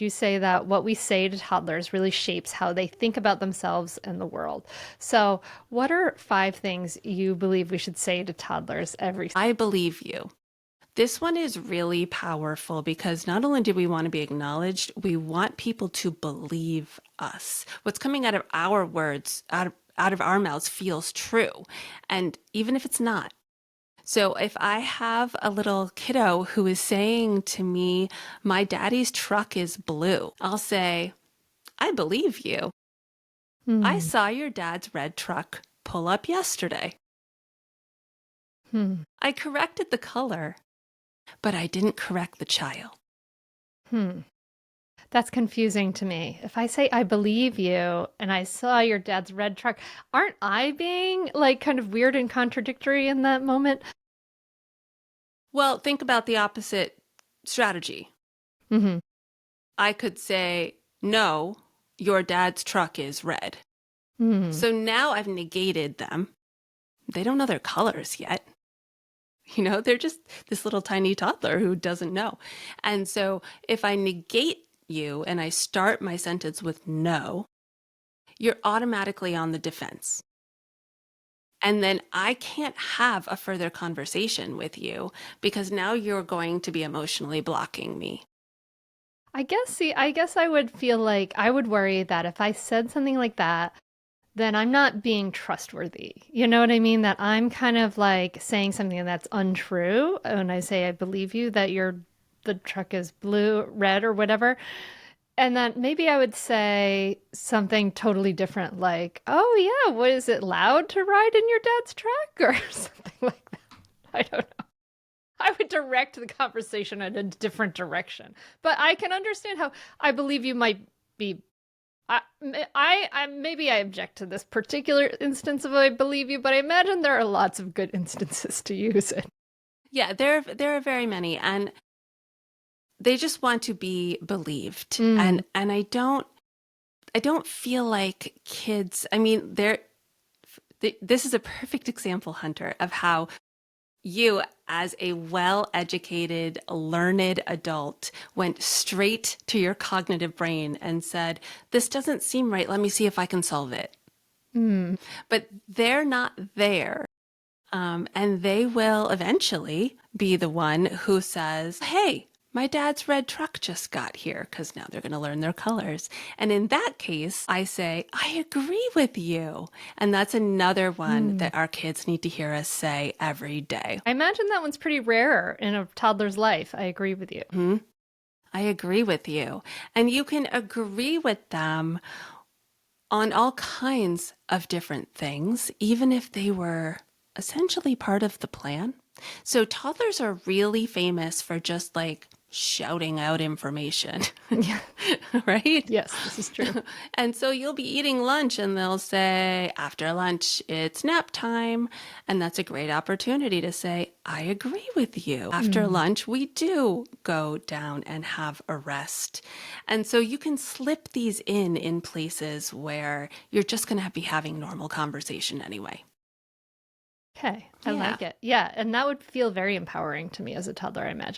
You say that what we say to toddlers really shapes how they think about themselves and the world. So, what are 5 things you believe we should say to toddlers every? I believe you. This one is really powerful because not only do we want to be acknowledged, we want people to believe us. What's coming out of our words, out of our mouths feels true. And even if it's not. So if I have a little kiddo who is saying to me, my daddy's truck is blue, I'll say, I believe you. I Hmm. saw your dad's red truck pull up yesterday. Hmm. I corrected the color, but I didn't correct the child. Hmm. That's confusing to me. If I say I believe you and I saw your dad's red truck, aren't I being like kind of weird and contradictory in that moment? Well, think about the opposite strategy. Hmm. I could say, no, your dad's truck is red. Hmm. So now I've negated them. They don't know their colors yet. They're just this little tiny toddler who doesn't know. And so if I negate you and I start my sentence with no, you're automatically on the defense. And then I can't have a further conversation with you because now you're going to be emotionally blocking me. I guess I would feel like I would worry that if I said something like that, then I'm not being trustworthy. You know what I mean? That I'm kind of like saying something that's untrue when I say I believe you that the truck is blue, red, or whatever. And then maybe I would say something totally different, like, "Oh yeah, was it loud to ride in your dad's truck?" or something like that. I don't know. I would direct the conversation in a different direction. But I can understand how I believe you might be I, maybe I object to this particular instance of I believe you, but I imagine there are lots of good instances to use it. Yeah, there are very many, and they just want to be believed. Mm. And I don't feel like kids, I mean, this is a perfect example, Hunter, of how you, as a well-educated, learned adult, went straight to your cognitive brain and said, this doesn't seem right. Let me see if I can solve it. Mm. But they're not there. And they will eventually be the one who says, hey, my dad's red truck just got here, because now they're going to learn their colors. And in that case, I say, I agree with you. And that's another one Mm. that our kids need to hear us say every day. I imagine that one's pretty rare in a toddler's life. I agree with you. Hmm? I agree with you. And you can agree with them on all kinds of different things, even if they were essentially part of the plan. So toddlers are really famous for just like shouting out information, Yeah. right? Yes, this is true. And so you'll be eating lunch and they'll say, after lunch, it's nap time. And that's a great opportunity to say, I agree with you. After Mm. lunch, we do go down and have a rest. And so you can slip these in places where you're just going to be having normal conversation anyway. Okay, I Yeah. like it. Yeah, and that would feel very empowering to me as a toddler, I imagine.